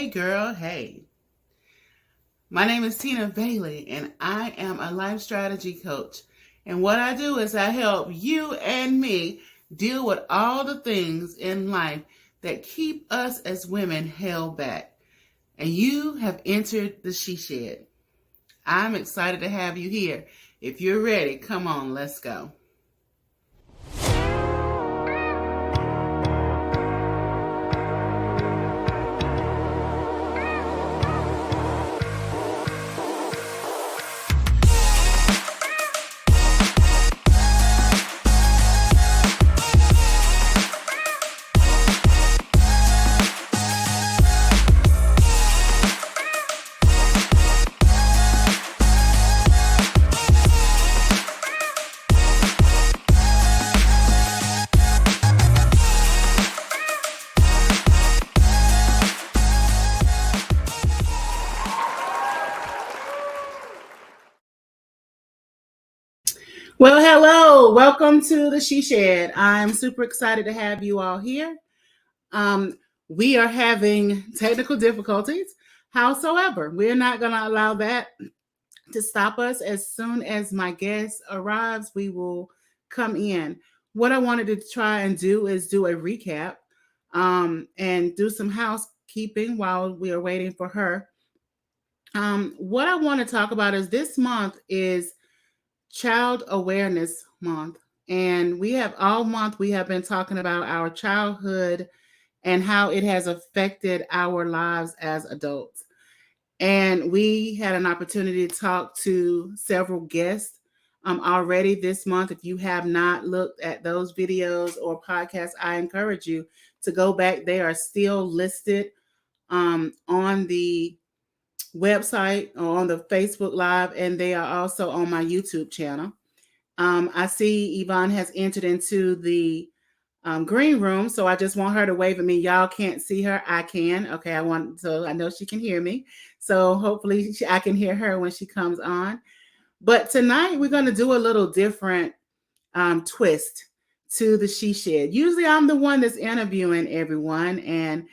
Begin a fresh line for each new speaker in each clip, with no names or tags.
Hey girl, hey. My name is Tina Bailey and I am a life strategy coach. And what I do is I help you and me deal with all the things in life that keep us as women held back. And you have entered the SheShed. I'm excited to have you here. If you're ready, come on, let's go. Well, hello. Welcome to the SheShed. I'm super excited to have you all here. Um, we are having technical difficulties. Howsoever, we're not going to allow that to stop us. As soon as my guest arrives, we will come in. What I wanted to try and do is do a recap and do some housekeeping while we are waiting for her. What I want to talk about is this month is Child Awareness Month. And we have all month we have been talking about our childhood and how it has affected our lives as adults. And we had an opportunity to talk to several guests already this month. If you have not looked at those videos or podcasts, I encourage you to go back. They are still listed on the website or on the Facebook Live, and they are also on my YouTube channel. I see Yvonne has entered into the green room, so I just want her to wave at me. Y'all can't see her. I can. Okay, I know she can hear me. So hopefully I can hear her when she comes on. But tonight we're going to do a little different twist to the SheShed. Usually I'm the one that's interviewing everyone, and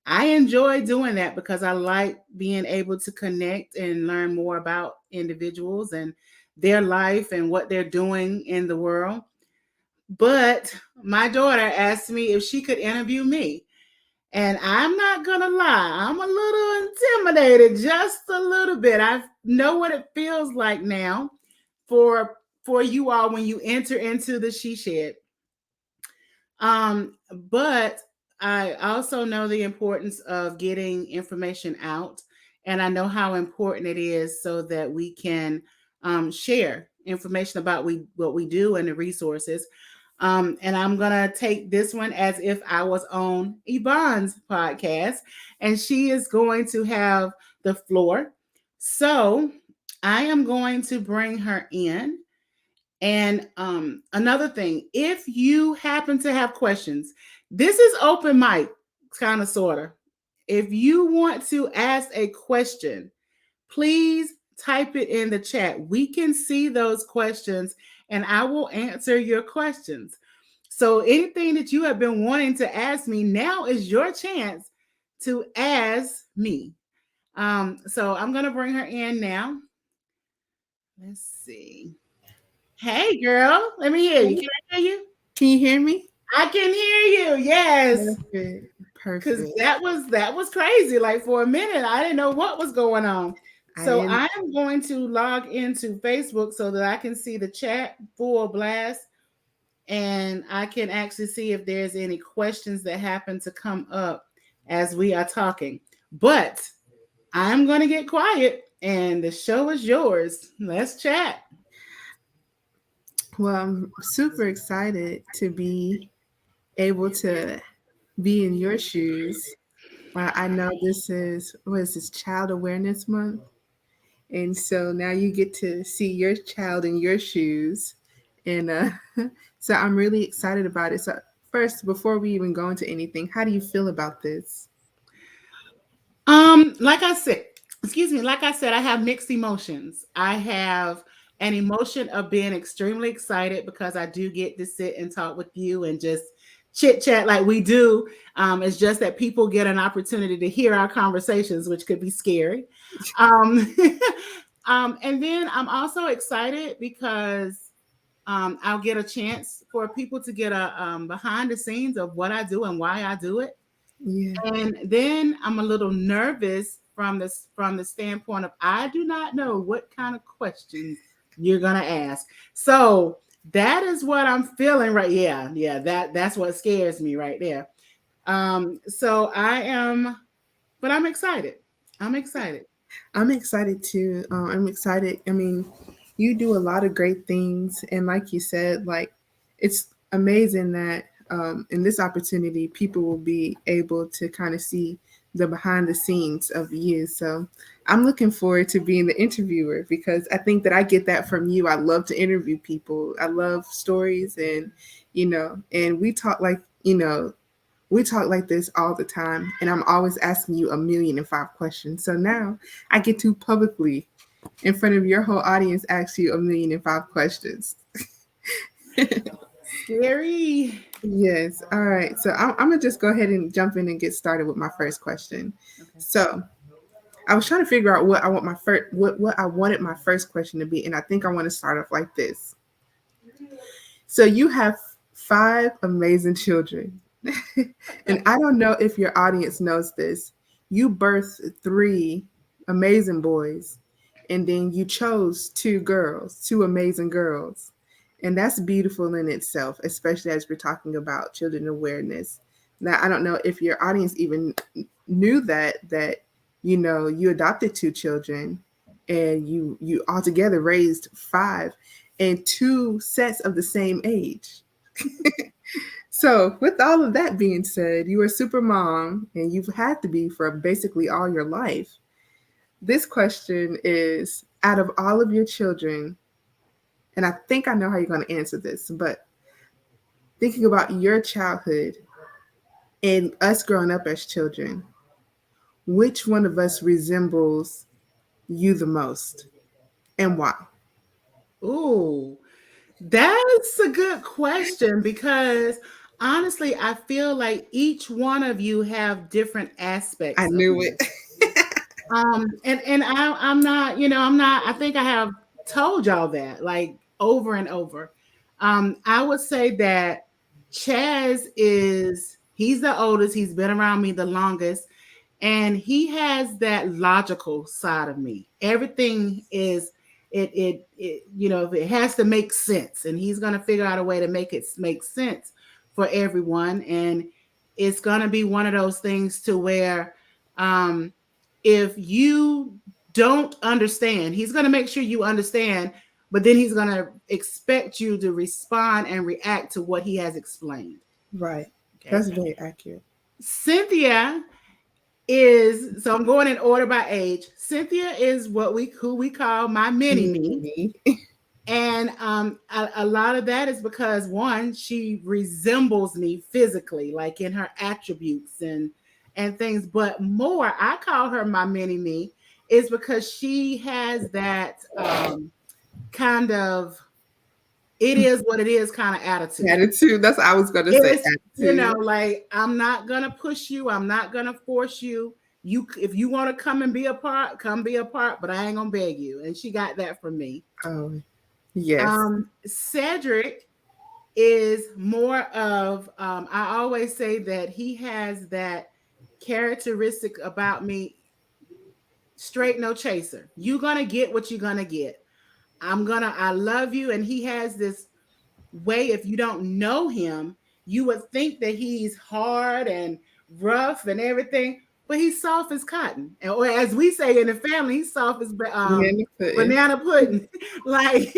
I enjoy doing that because I like being able to connect and learn more about individuals and their life and what they're doing in the world. But my daughter asked me if she could interview me. And I'm not going to lie, I'm a little intimidated, just a little bit. I know what it feels like now for you all when you enter into the SheShed. But I also know the importance of getting information out, and I know how important it is so that we can share information about what we do and the resources. And I'm gonna take this one as if I was on Yvonne's podcast, and she is going to have the floor. So I am going to bring her in. And another thing, if you happen to have questions, this is open mic, kind of, sort of. If you want to ask a question, please type it in the chat. We can see those questions and I will answer your questions. So anything that you have been wanting to ask me, now is your chance to ask me. So I'm going to bring her in now. Let's see. Hey, girl, let me hear you. Can I hear you?
Can you hear me?
I can hear you. Yes.
Perfect.
Because that was crazy. Like for a minute, I didn't know what was going on. So I am going to log into Facebook so that I can see the chat full blast, and I can actually see if there's any questions that happen to come up as we are talking. But I'm going to get quiet, and the show is yours. Let's chat.
Well, I'm super excited to be able to be in your shoes. I know this is Child Awareness Month, and so now you get to see your child in your shoes, and so I'm really excited about it. So first, before we even go into anything, how do you feel about this?
Like I said, like I said, I have mixed emotions. I have an emotion of being extremely excited because I do get to sit and talk with you and just chit chat like we do. It's just that people get an opportunity to hear our conversations, which could be scary. Um, and then I'm also excited because I'll get a chance for people to get a behind the scenes of what I do and why I do it.
Yeah.
And then I'm a little nervous from the standpoint of I do not know what kind of questions you're gonna ask. So that is what I'm feeling right. Yeah, yeah, that's what scares me right there. So I am, but I'm excited. I'm excited.
I'm excited too. I'm excited. I mean, you do a lot of great things, and like you said, like it's amazing that in this opportunity, people will be able to kind of see the behind the scenes of you. So I'm looking forward to being the interviewer because I think that I get that from you. I love to interview people. I love stories, and and we talk like this all the time, and I'm always asking you 1,000,005 questions. So now I get to publicly, in front of your whole audience, ask you 1,000,005 questions.
Scary.
Yes. All right. So I'm gonna just go ahead and jump in and get started with my first question.
Okay.
So I was trying to figure out what I want my first what I wanted my first question to be, and I think I want to start off like this. So you have five amazing children. And I don't know if your audience knows this. You birthed three amazing boys, and then you chose two girls, two amazing girls. And that's beautiful in itself, especially as we're talking about children awareness. Now, I don't know if your audience even knew that you adopted two children and you altogether raised five and two sets of the same age. So, with all of that being said, you are a super mom and you've had to be for basically all your life. This question is, out of all of your children, and I think I know how you're going to answer this, but thinking about your childhood and us growing up as children, which one of us resembles you the most and why?
Ooh, that's a good question because honestly, I feel like each one of you have different
I
aspects of
knew
me.
it.
And I'm not, I'm not. I think I have told y'all that like over and over. I would say that Chaz is he's the oldest. He's been around me the longest, and he has that logical side of me. Everything is if it has to make sense, and he's going to figure out a way to make it make sense for everyone. And it's going to be one of those things to where um if you don't understand, he's going to make sure you understand, but then he's going to expect you to respond and react to what he has explained.
Right.
Okay.
That's very accurate.
Cynthia is, so I'm going in order by age. Cynthia is who we call my mini me.
Me.
And a lot of that is because one, she resembles me physically, like in her attributes and things. But more, I call her my mini me, is because she has that kind of it is what it is kind of attitude.
Attitude. That's what I was going to say.
It's,
Attitude.
like I'm not gonna push you, I'm not gonna force you. You if you want to come and be a part, come be a part, but I ain't gonna beg you. And she got that from me.
Oh, yes.
Cedric is more of I always say that he has that characteristic about me, straight no chaser. You're gonna get what you're gonna get. I love you. And he has this way, if you don't know him, you would think that he's hard and rough and everything, but he's soft as cotton. Or as we say in the family, he's soft as
Banana pudding.
banana pudding. Like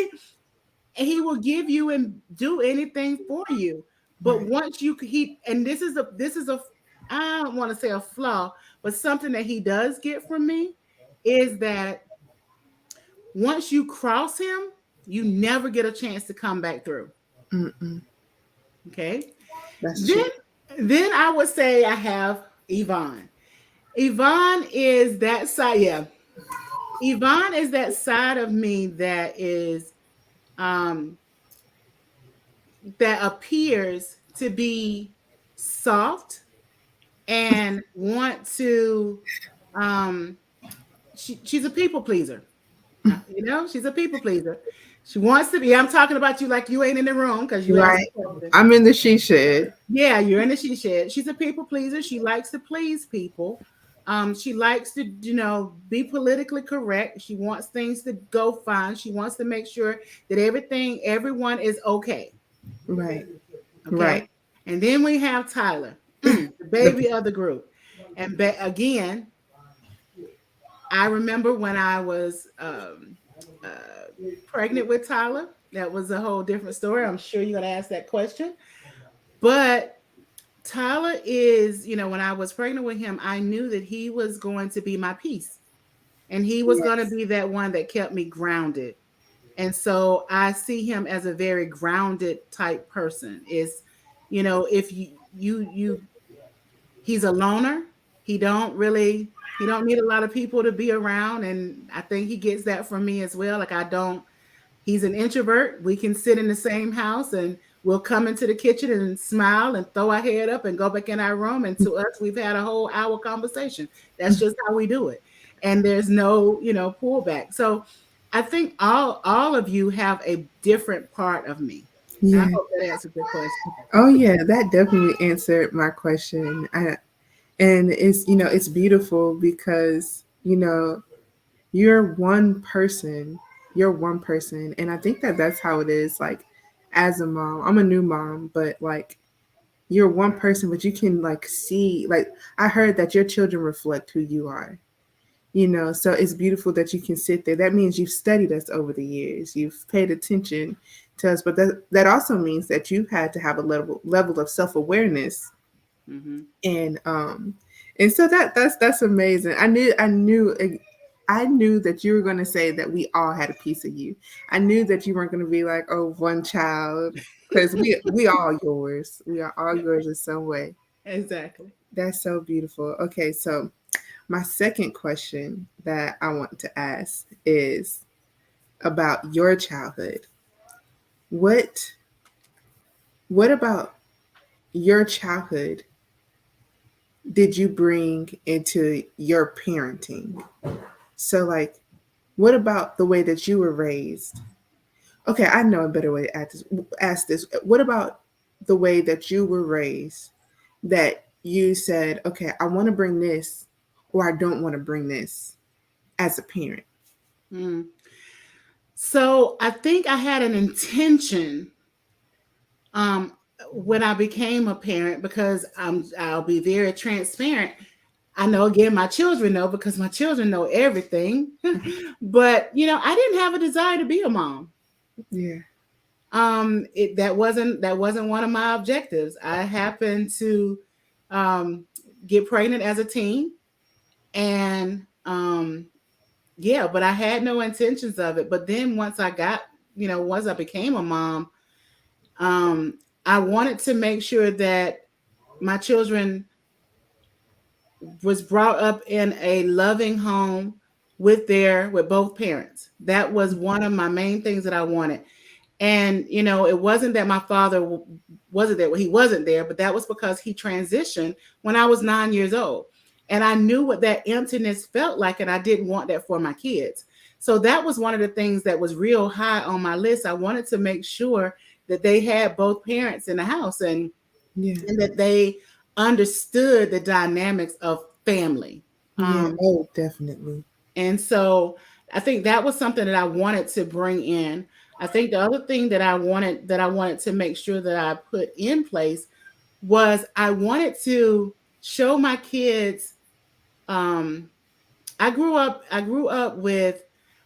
he will give you and do anything for you. But
Right.
once you he and this is a I don't want to say a flaw, but something that he does get from me is that once you cross him, you never get a chance to come back through.
Mm-mm.
Okay.
That's
Then
true.
I would say I have Yvonne. Yvonne is that side, yeah. Yvonne is that side of me that is um that appears to be. soft, and want to um she's a people pleaser. She's a people pleaser. She wants to be. I'm talking about you like you ain't in the room because you asked
Right.
the question.
I'm in the she shed.
Yeah, you're in the SheShed. She's a people pleaser. She likes to please people. She likes to, be politically correct. She wants things to go fine. She wants to make sure that everyone is okay.
Right.
Okay.
Right.
And then we have Tyler, the
The,
baby of the group. And again, I remember when I was pregnant with Tyler. That was a whole different story. I'm sure you're going to ask that question. But Tyler is, when I was pregnant with him, I knew that he was going to be my peace and he was going to
yes.
be that one that kept me grounded. And so I see him as a very grounded type person. If he's a loner. He don't need a lot of people to be around. And I think he gets that from me as well. Like I don't He's an introvert. We can sit in the same house and we'll come into the kitchen and smile and throw our head up and go back in our room. And to us, we've had a whole hour conversation. That's just how we do it. And there's no, pullback. So I think all of you have a different part of me. I
Yeah.
hope that answers your question.
Oh yeah, that definitely answered my question. And it's beautiful because you're one person. You're one person, and I think that that's how it is. Like as a mom, I'm a new mom, but like you're one person, but you can like see. Like I heard that your children reflect who you are. So it's beautiful that you can sit there. That means you've studied us over the years. You've paid attention to us, but that also means that you had to have a level of self-awareness.
Hmm.
And so that's amazing. I knew that you were going to say that we all had a piece of you. I knew that you weren't going to be like, oh, one child, because we all yours. We are all yours in some way.
Exactly.
That's so beautiful. Okay, so my second question that I want to ask is about your childhood. What what about your childhood did you bring into your parenting? So like what about the way that you were raised? Okay, I know a better way to ask this. What about the way that you were raised that you said, okay, I want to bring this or I don't want to bring this as a parent?
Mm. So I think I had an intention um, when I became a parent because I'll be very transparent. I know again my children know because my children know everything. But I didn't have a desire to be a mom.
Yeah.
That wasn't one of my objectives. I happened to um get pregnant as a teen and yeah, but I had no intentions of it. But then once I became a mom, um I wanted to make sure that my children was brought up in a loving home with both parents. That was one of my main things that I wanted. And it wasn't that my father wasn't there. Well, he wasn't there, but that was because he transitioned when I was 9 years old. And I knew what that emptiness felt like, and I didn't want that for my kids. So that was one of the things that was real high on my list. I wanted to make sure that they had both parents in the house,
Yeah.
and that they understood the dynamics of family.
Yeah. Oh, definitely.
And so I think that was something that I wanted to bring in. I think the other thing that I wanted to make sure that I put in place was I wanted to show my kids. um I grew up with,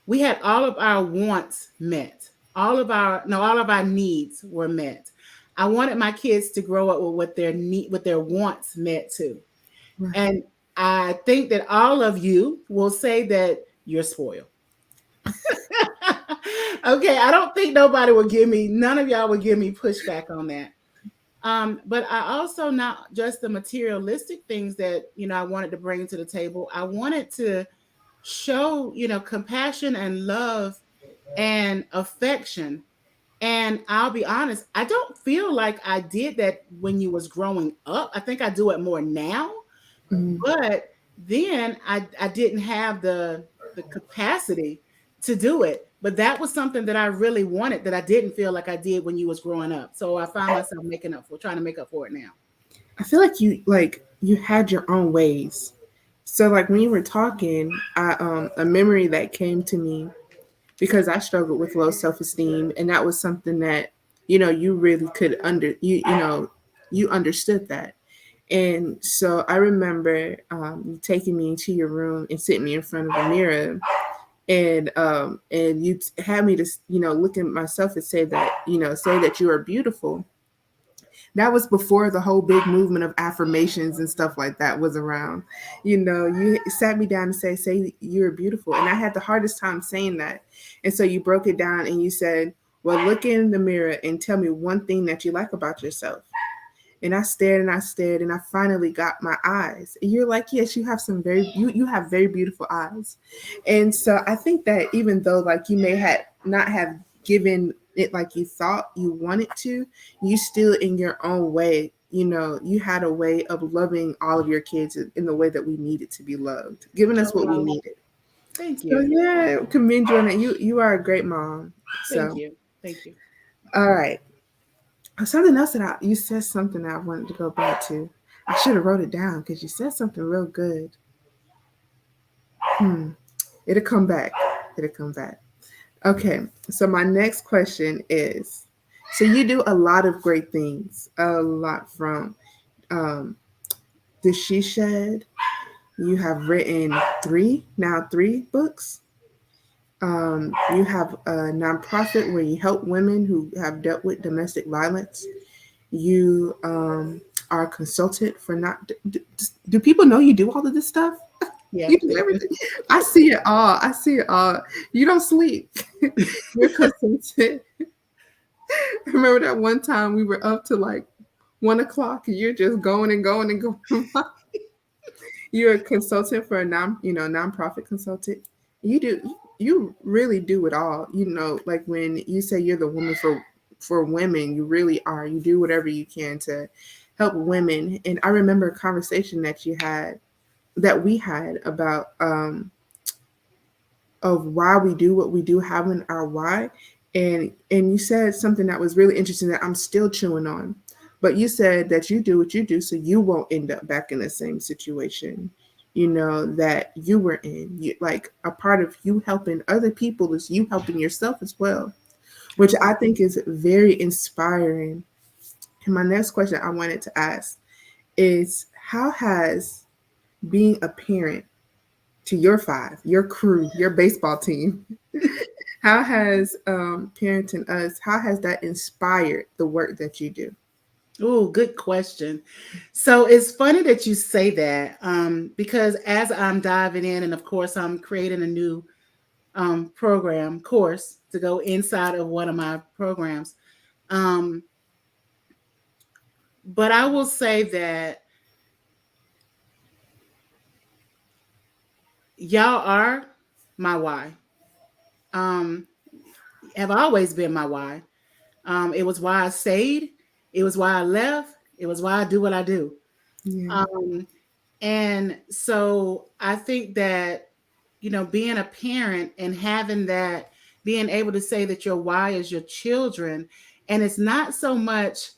we had all of our wants met. All of our no all of our needs were met. I wanted my kids to grow up with their wants met too.
Right.
And I think that all of you will say that you're spoiled. Okay, I don't think none of y'all would give me pushback on that. But I also, not just the materialistic things that I wanted to bring to the table. I wanted to show compassion and love and affection And I'll be honest, I don't feel like I did that when you was growing up. I think I do it more now,
Mm.
but then I didn't have the capacity to do it. But that was something that I really wanted that I didn't feel like I did when you was growing up. So I find myself making up for trying to make up for it now.
I feel like you had your own ways. So like when you were talking, I a memory that came to me because I struggled with low self esteem, and that was something that you really could you understood that. And so I remember you taking me into your room and sitting me in front of a mirror, and you had me to look at myself and say that say that you are beautiful. That was before the whole big movement of affirmations and stuff like that was around. You sat me down and say you're beautiful, and I had the hardest time saying that. And so you broke it down and you said, well, look in the mirror and tell me one thing that you like about yourself. And I stared and I stared and I finally got my eyes. And you're like, yes, you have very beautiful eyes. And so I think that even though like you may have not have given it like you thought you wanted to, you still in your own way, you had a way of loving all of your kids in the way that we needed to be loved, giving us
Oh,
what we
well,
needed.
thank
So
you.
yeah, commend you on that. You are a great mom.
Thank
So
you. Thank you.
all right. Something else that you said something that I wanted to go back to. I should have wrote it down because you said something real good. Hmm. It'll come back. It'll come back. Okay. So my next question is: so you do a lot of great things, a lot from um, the SheShed. You have written three books. You have a nonprofit where you help women who have dealt with domestic violence. You are a consultant for not. Do people know you do all of this stuff?
Yeah,
You do
they
everything. I see it all. I see it all. You don't sleep. You're a consultant. I remember that one time we were up to like 1 o'clock, and you're just going and going and going. You're a consultant for a nonprofit consultant. You do. You really do it all. Like when you say you're the woman for women, you really are. You do whatever you can to help women. And I remember a conversation that we had about of why we do what we do, having our why. And you said something that was really interesting that I'm still chewing on. But you said that you do what you do so you won't end up back in the same situation, that you were in. Like a part of you helping other people is you helping yourself as well, which I think is very inspiring. And my next question I wanted to ask is, how has being a parent to your five, your crew, your baseball team, how has parenting us, how has that inspired the work that you do?
Oh, good question. So it's funny that you say that because as I'm diving in, and of course, I'm creating a new program course to go inside of one of my programs. Um, but I will say that y'all are my why. Um, have always been my why. It was why I stayed. It was why I left. It was why I do what I do.
Yeah,
Um, and so I think that, being a parent and having that, being able to say that your why is your children. And it's not so much,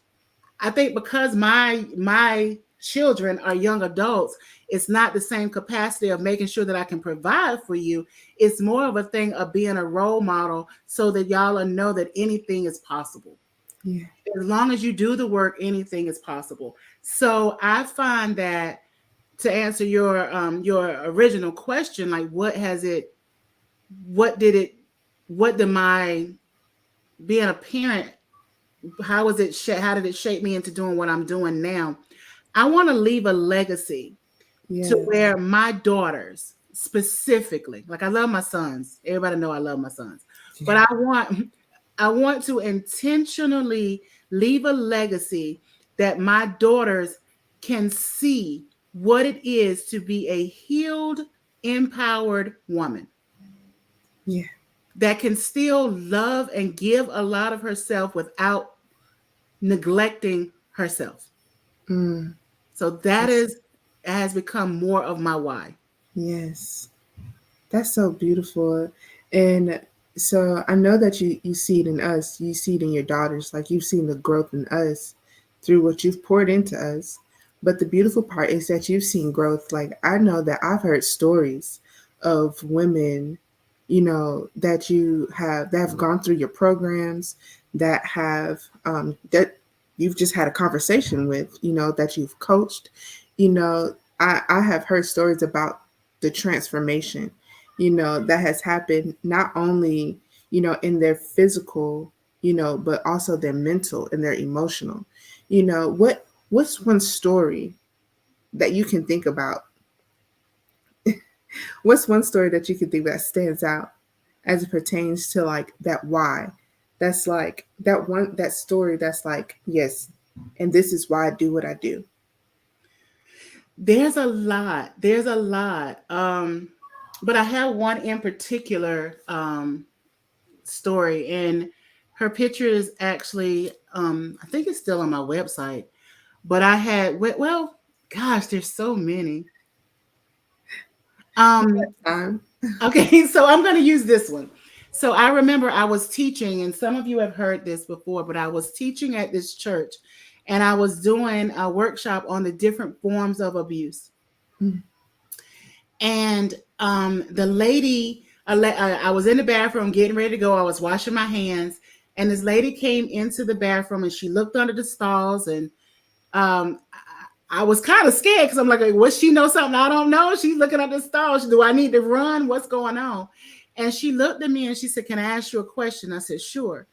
I think because my children are young adults, it's not the same capacity of making sure that I can provide for you. It's more of a thing of being a role model so that y'all will know that anything is possible.
yeah,
As long as you do the work, anything is possible. So I find that, to answer your original question, like what did it what did my being a parent, how did it shape me into doing what I'm doing now? I want to leave a legacy to
yeah,
where my daughters specifically, like I love my sons, everybody know I love my sons, but
yeah,
I want to intentionally leave a legacy that my daughters can see what it is to be a healed, empowered woman.
yeah.
that can still love and give a lot of herself without neglecting herself.
Mm,
So that
that's,
is has become more of my why.
yes. That's so beautiful. And so I know that you see it in us, you see it in your daughters, like you've seen the growth in us through what you've poured into us. But the beautiful part is that you've seen growth. Like I know that I've heard stories of women, that have gone through your programs, that you've just had a conversation with, that you've coached. You know, I have heard stories about the transformation that has happened not only in their physical, but also their mental and their emotional. What's one story that you can think about? What's one story that you can think that stands out as it pertains to like that why? That's like that story that's like, yes, and this is why I do what I do.
There's a lot. There's a lot. But I have one in particular story, and her picture is actually I think it's still on my website. But I had well, gosh, there's so many. Um,
Time.
okay, so I'm going to use this one. So I remember I was teaching, and some of you have heard this before, but I was teaching at this church, and I was doing a workshop on the different forms of abuse.
Mm,
And the lady, I was in the bathroom getting ready to go. I was washing my hands, and this lady came into the bathroom, and she looked under the stalls, and I was kind of scared because I'm like, what, she know something I don't know? She's looking at the stalls. Do I need to run? What's going on? And she looked at me and she said, "Can I ask you a question?" I said, "Sure."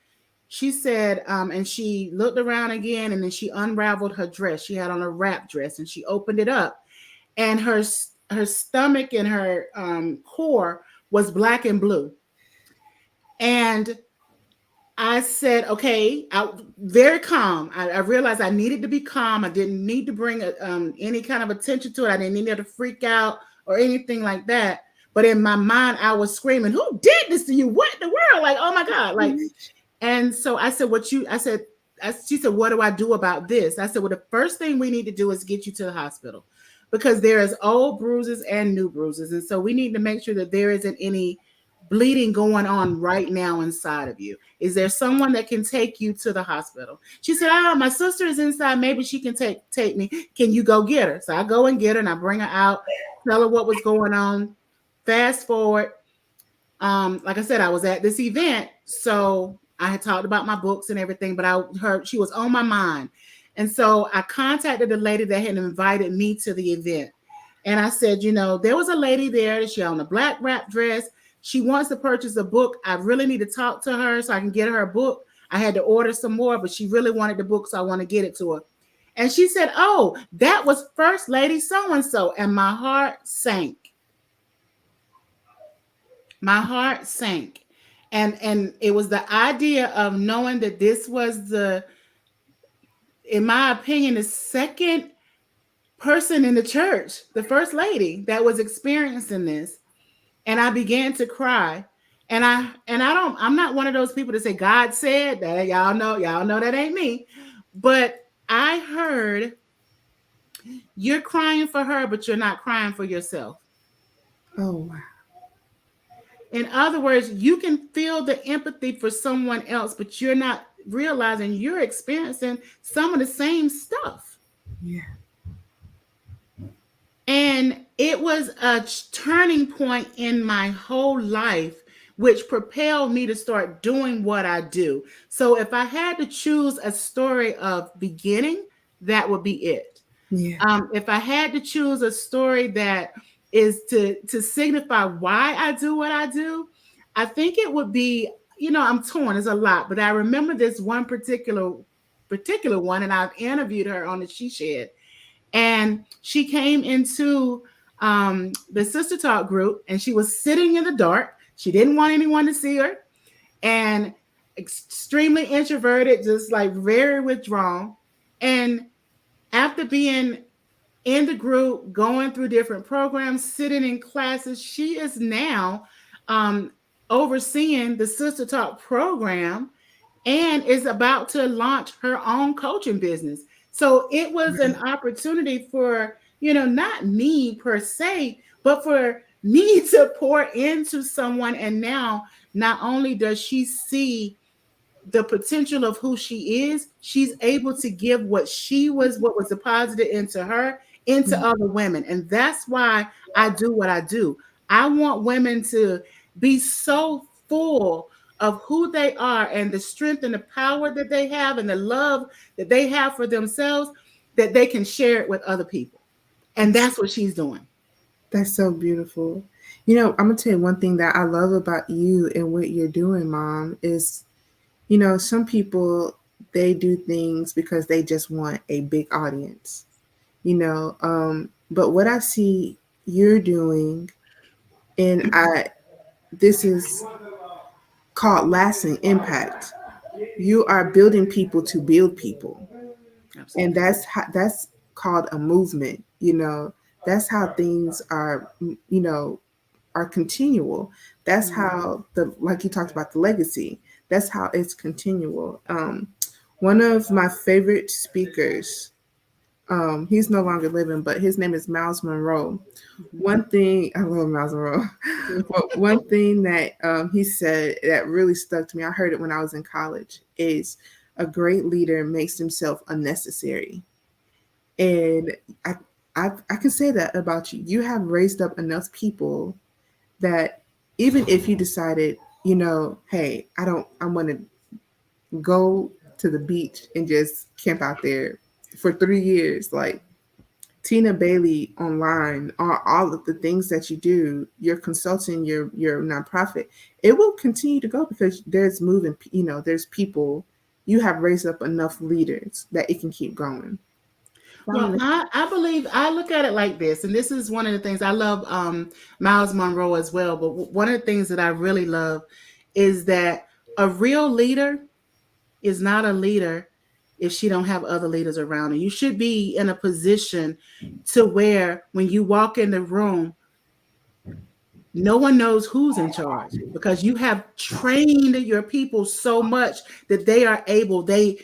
She said, and she looked around again, and then she unraveled her dress. She had on a wrap dress, and she opened it up, and her stomach and her core was black and blue. And I said, okay, very calm. I realized I needed to be calm. I didn't need to bring any kind of attention to it. I didn't need her to freak out or anything like that. But in my mind, I was screaming, "Who did this to you? What in the world? Like, oh my God!" Like, and so I said, "What you?" I said, she said, "What do I do about this?" I said, "Well, the first thing we need to do is get you to the hospital because there is old bruises and new bruises, and so we need to make sure that there isn't any bleeding going on right now inside of you. Is there someone that can take you to the hospital?" She said, "Oh, my sister is inside. Maybe she can take me. Can you go get her?" So I go and get her, and I bring her out, tell her what was going on. Fast forward, like I said, I was at this event, so I had talked about my books and everything, but I heard she was on my mind. And so I contacted the lady that had invited me to the event. And I said, there was a lady there that she on a black wrap dress. She wants to purchase a book. I really need to talk to her so I can get her a book. I had to order some more, but she really wanted the book, so I want to get it to her. And she said, "Oh, that was First Lady so and so." And my heart sank. My heart sank. And it was the idea of knowing that this was in my opinion, the second person in the church, the first lady that was experiencing this. And I began to cry. I'm not one of those people that say God said that. Y'all know that ain't me. But I heard, "You're crying for her, but you're not crying for yourself."
oh wow.
In other words, you can feel the empathy for someone else, but you're not realizing you're experiencing some of the same stuff.
Yeah.
And it was a turning point in my whole life, which propelled me to start doing what I do. So if I had to choose a story of beginning, that would be it.
Yeah.
If I had to choose a story that is to signify why I do what I do, I think it would be, I'm torn. There's a lot, but I remember this one particular one, and I've interviewed her on the SheShed, and she came into the Sister Talk group, and she was sitting in the dark. She didn't want anyone to see her, and extremely introverted, just like very withdrawn. And after being in the group, going through different programs, sitting in classes, she is now um, overseeing the Sister Talk program and is about to launch her own coaching business. So it was an opportunity for, not me per se, but for me to pour into someone. And now, not only does she see the potential of who she is, she's able to give what was deposited into her, into
Right.
other women. And that's why I do what I do. I want women to be so full of who they are and the strength and the power that they have and the love that they have for themselves that they can share it with other people. And that's what she's doing.
That's so beautiful. I'm gonna tell you one thing that I love about you and what you're doing, Mom, is some people they do things because they just want a big audience. But what I see you're doing, and I this is called lasting impact. You are building people to build people, and
Absolutely.
that's called a movement. That's how things are. Are continual. That's
Mhm.
how the like you talked about the legacy. That's how it's continual. One of my favorite speakers, he's no longer living, but his name is Miles Monroe.
Mhm.
One thing I love Miles Monroe, but one thing that he said that really stuck to me, I heard it when I was in college, is a great leader makes himself unnecessary. And I, I can say that about you. You have raised up enough people that even if you decided, hey, I want to go to the beach and just camp out there for 3 years, like Tina Bailey online, all of the things that you do, your consulting, your nonprofit, it will continue to go because there's moving, there's people. You have raised up enough leaders that it can keep going. So I'm
Well,
gonna,
I believe I look at it like this, and this is one of the things I love Miles Monroe as well. But one of the things that I really love is that a real leader is not a leader if she don't have other leaders around her. You should be in a position to where when you walk in the room, no one knows who's in charge because you have trained your people so much that they are able, they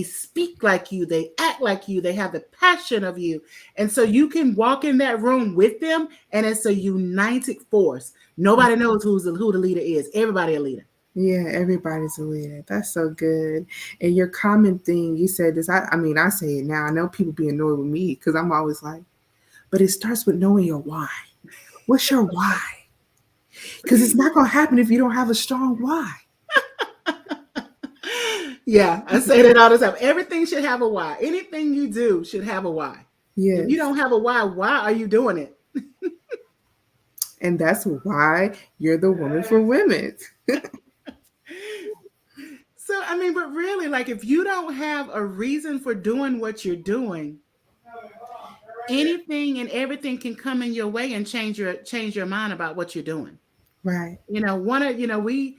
speak like you, they act like you, they have the passion of you, and so you can walk in that room with them and it's a united force. Nobody knows who the leader is. Everybody a leader.
yeah, everybody's a leader. That's so good. And your common thing, you said this. I mean, I say it now. I know people be annoyed with me because I'm always like, but it starts with knowing your why. What's your why? Because it's not gonna happen if you don't have a strong why.
Yeah, I say that all the time. Everything should have a why. Anything you do should have a why. If you
Yes.
don't have a why are you doing it?
And that's why you're the woman for women.
So, I mean, but really, like, if you don't have a reason for doing what you're doing, anything and everything can come in your way and change your mind about what you're doing.
Right.
One of we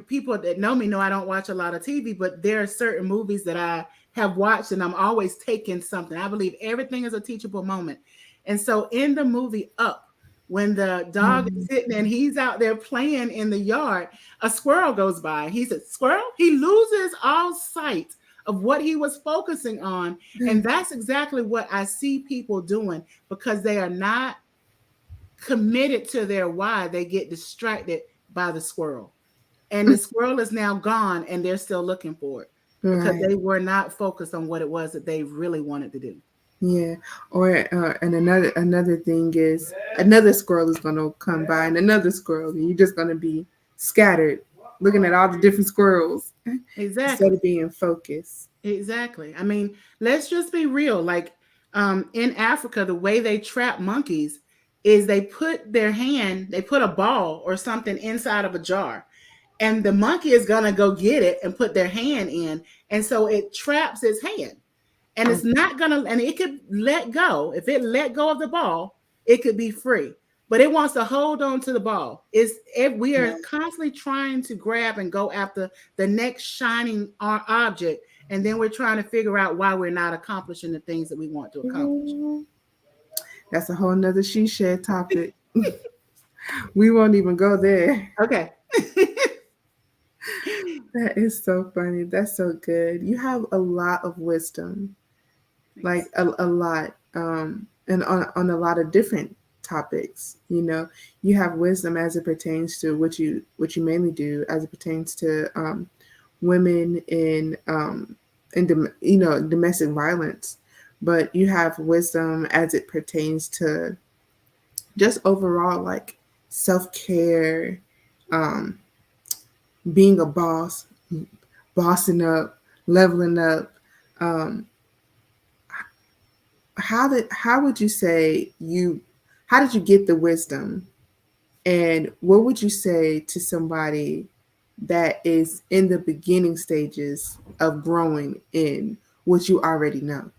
people that know me know I don't watch a lot of TV, but there are certain movies that I have watched and I'm always taking something. I believe everything is a teachable moment. And so in the movie Up, when the dog is
Um,
sitting and he's out there playing in the yard, a squirrel goes by. He said, "Squirrel?" He loses all sight of what he was focusing on. And that's exactly what I see people doing because they are not committed to their why. They get distracted by the squirrel. And the squirrel is now gone and they're still looking for it because
right.
they were not focused on what it was that they really wanted to do.
Yeah. Or and another thing is another squirrel is gonna come by and another squirrel, and you're just gonna be scattered, looking at all the different squirrels instead
Exactly.
of being focused.
Exactly. I mean, let's just be real. Like in Africa, the way they trap monkeys is they put a ball or something inside of a jar, and the monkey is gonna go get it and put their hand in, and so it traps its hand. And
Oh,
it's not gonna, and it could let go. If it let go of the ball, it could be free. But it wants to hold on to the ball. We are
right.
constantly trying to grab and go after the next shining object, and then we're trying to figure out why we're not accomplishing the things that we want to accomplish.
Ooh, that's a whole nother she shed topic. We won't even go there.
Okay.
That is so funny. That's so good. You have a lot of wisdom, like
Thanks.
a lot, and on a lot of different topics. You know, you have wisdom as it pertains to what you mainly do, as it pertains to women in domestic violence, but you have wisdom as it pertains to just overall like self care, um, being a boss, bossing up, leveling up. Um, how would you say you how did you get the wisdom, and what would you say to somebody that is in the beginning stages of growing in what you already know?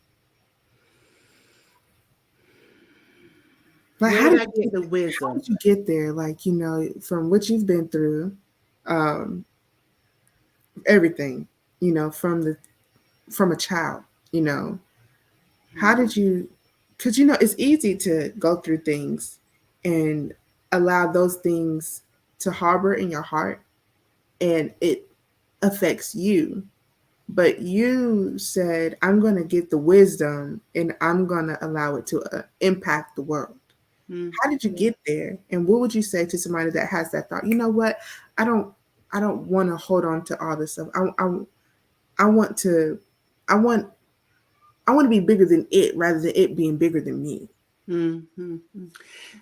Like
Where did I get the
how
wisdom?
did you get there, like, from what you've been through, um everything, from a child, you know how
Hmm.
did you because it's easy to go through things and allow those things to harbor in your heart, and it affects you. But you said, I'm going to get the wisdom and I'm going to allow it to impact the world.
Hmm.
How did you get there? And what would you say to somebody that has that thought? You know what? I don't I don't want to hold on to all this stuff. I want to I want I want to be bigger than it rather than it being bigger than me.
Hmm.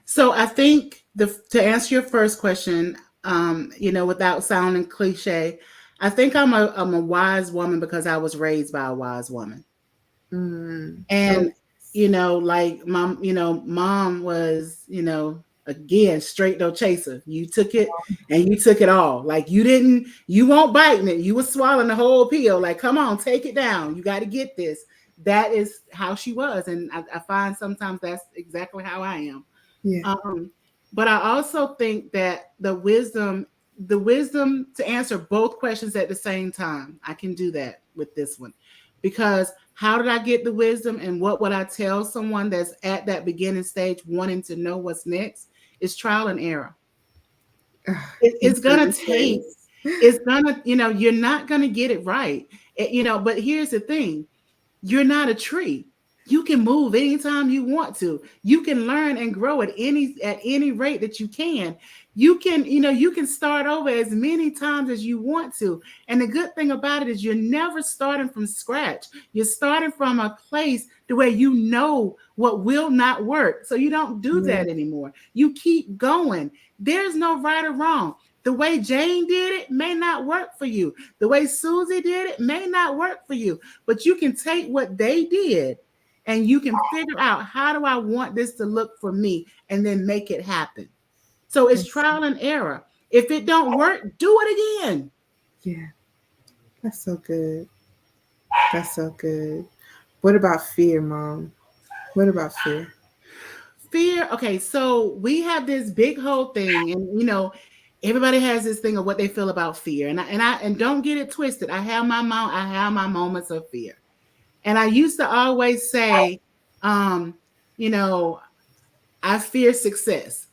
So I think to answer your first question, without sounding cliche, I think I'm a wise woman because I was raised by a wise woman.
Oh,
And like mom was, again, straight no chaser. You took it and you took it all. Like you won't biting it. You was swallowing the whole pill. Like, come on, take it down. You got to get this. That is how she was. And I find sometimes that's exactly how I am.
yeah.
um, but I also think that the wisdom to answer both questions at the same time, I can do that with this one. Because how did I get the wisdom, and what would I tell someone that's at that beginning stage wanting to know what's next? Is trial and error.
He
It's
said
gonna
his
take,
face.
it's gonna, you're not gonna get it right. But here's the thing: you're not a tree. You can move anytime you want to. You can learn and grow at any rate that you can. You can start over as many times as you want to. And the good thing about it is you're never starting from scratch. You're starting from a place to where you know what will not work. So you don't do
Yeah.
that anymore. You keep going. There's no right or wrong. The way Jane did it may not work for you. The way Susie did it may not work for you, but you can take what they did and you can figure out, how do I want this to look for me, and then make it happen. So it's
That's,
trial and error. If it don't work, do it again.
yeah. That's so good. That's so good. What about fear, Mom? What about fear?
Fear. Okay, so we have this big whole thing, and everybody has this thing of what they feel about fear. And don't get it twisted. I have my moments of fear. And I used to always say, um, you know, I fear success.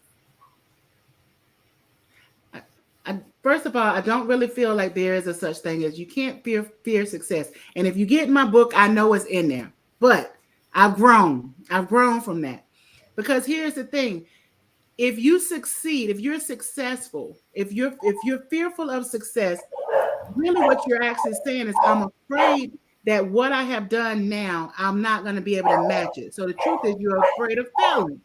I, I, first of all, I don't really feel like there is a such thing as you can't fear success. And if you get my book, I know it's in there. But I've grown. I've grown from that. Because here's the thing: if you succeed, if you're successful, if you're fearful of success, really what you're actually saying is, I'm afraid that what I have done now, I'm not going to be able to match it. So the truth is, you're afraid of failing.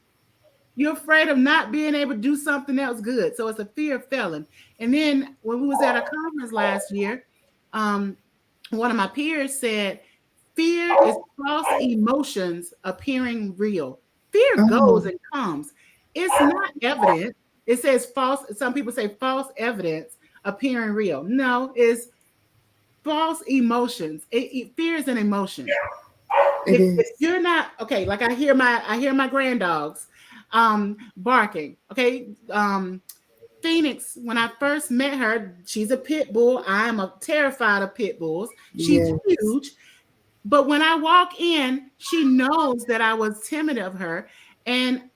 You're afraid of not being able to do something else good. So it's a fear of failing. And then when we was at a conference last year, um, one of my peers said, fear is false emotions appearing real. Fear
Oh,
goes and comes. It's not evident. It says false. Some people say false evidence appearing real. No, it's false emotions. Fear is an emotion.
it
If
is.
you're not okay, like I hear my grand dogs barking. Okay. Phoenix, when I first met her, she's a pit bull. I am terrified of pit bulls. She's
Yes.
huge. But when I walk in, she knows that I was timid of her. And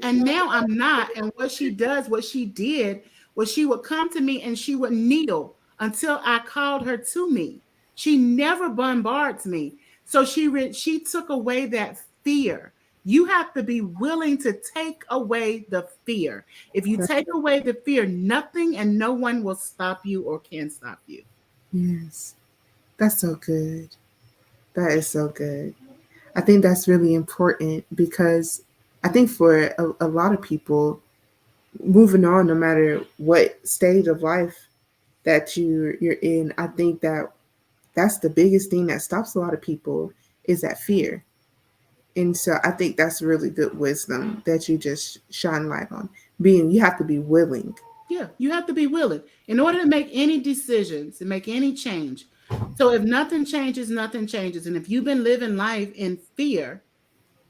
And now I'm not. And what she does, what she did, was she would come to me and she would kneel until I called her to me. She never bombards me. So she took away that fear. You have to be willing to take away the fear. If you
That-
take away the fear, nothing and no one will stop you or can stop you.
yes, that's so good. That is so good. I think that's really important because I think for a lot of people, moving on, no matter what stage of life that you're in, I think that that's the biggest thing that stops a lot of people is that fear. And so I think that's really good wisdom that you just shine light on. Being you have to be willing.
Yeah, you have to be willing in order to make any decisions and make any change. So if nothing changes, nothing changes. And if you've been living life in fear,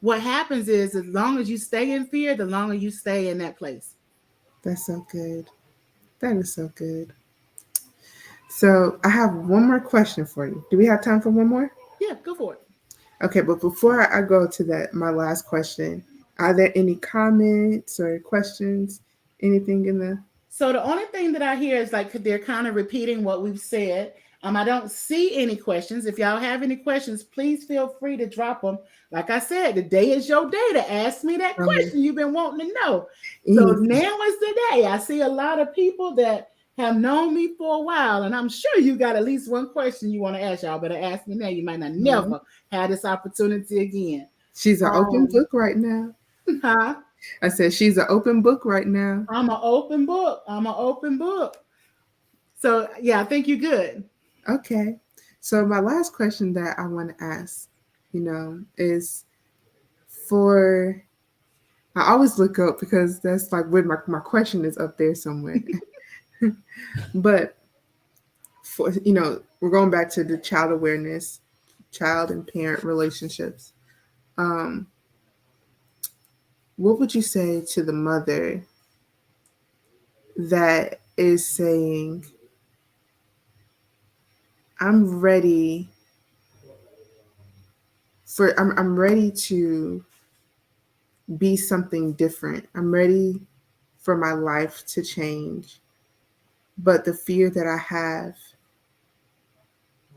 what happens is as long as you stay in fear, the longer you stay in that place.
That's so good. That is so good. So I have one more question for you. Do we have time for one more?
Yeah, go for it.
Okay, but before I go to that, my last question, are there any comments or questions? Anything in the
So the only thing that I hear is like they're kind of repeating what we've said. I don't see any questions. If y'all have any questions, please feel free to drop them. Like I said, today is your day to ask me that
um,
question you've been wanting to know. So
easy?
now is the day. I see a lot of people that have known me for a while, and I'm sure you got at least one question you want to ask. Y'all better ask me now. You might not
No.
never have this opportunity again.
She's an open
Um,
book right now.
huh?
I said she's an open book right now.
I'm an open book. I'm an open book. So yeah, I think you're good.
Okay. So my last question that I want to ask, is for I always look up because that's like where my question is up there somewhere. But for we're going back to the child awareness, child and parent relationships. Um, what would you say to the mother that is saying, I'm ready I'm ready to be something different. I'm ready for my life to change. But the fear that I have,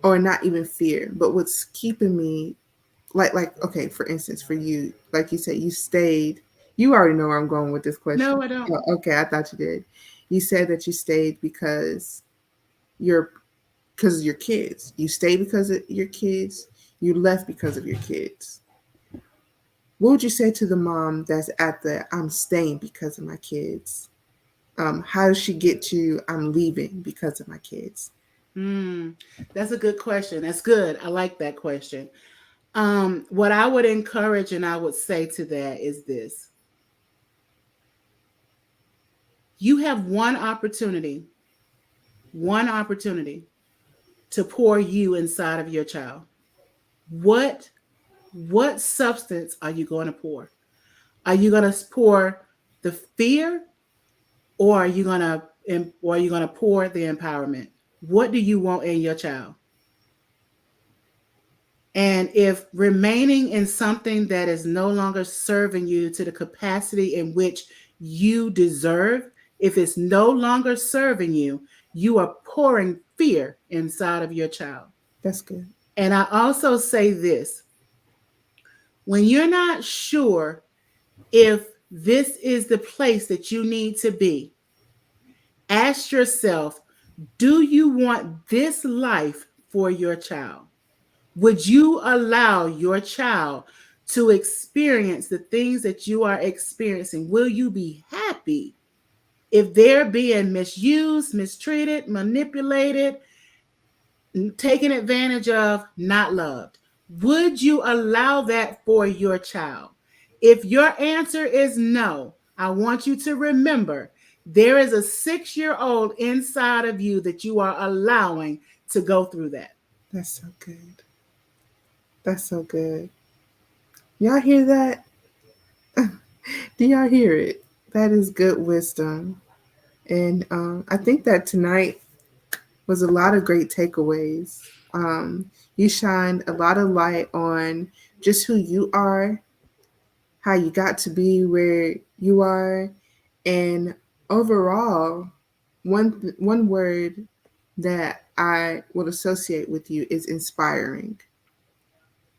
or not even fear, but what's keeping me, like okay, for instance, for you, like you said, you stayed. You already know where I'm going with this question.
No, I don't.
Oh, okay, I thought you did. You said that you stayed you're because of your kids. You stayed because of your kids. You left because of your kids. What would you say to the mom that's at the I'm staying because of my kids? How does she get to I'm leaving because of my kids?
Hmm, that's a good question. That's good. I like that question. What I would encourage and I would say to that is this: you have one opportunity to pour you inside of your child. What what substance are you going to pour? Are you going to pour the fear, or are you going to pour the empowerment? What do you want in your child? And if remaining in something that is no longer serving you to the capacity in which you deserve, if it's no longer serving you, you are pouring fear inside of your child.
That's good.
And I also say this: when you're not sure if this is the place that you need to be, ask yourself, do you want this life for your child? Would you allow your child to experience the things that you are experiencing? Will you be happy if they're being misused, mistreated, manipulated, taken advantage of, not loved? Would you allow that for your child? If your answer is no, I want you to remember there is a 6-year old inside of you that you are allowing to go through that.
That's so good. That's so good. Y'all hear that? Do y'all hear it? That is good wisdom. And I think that tonight was a lot of great takeaways. You shined a lot of light on just who you are, how you got to be where you are. And overall, one word that I would associate with you is inspiring.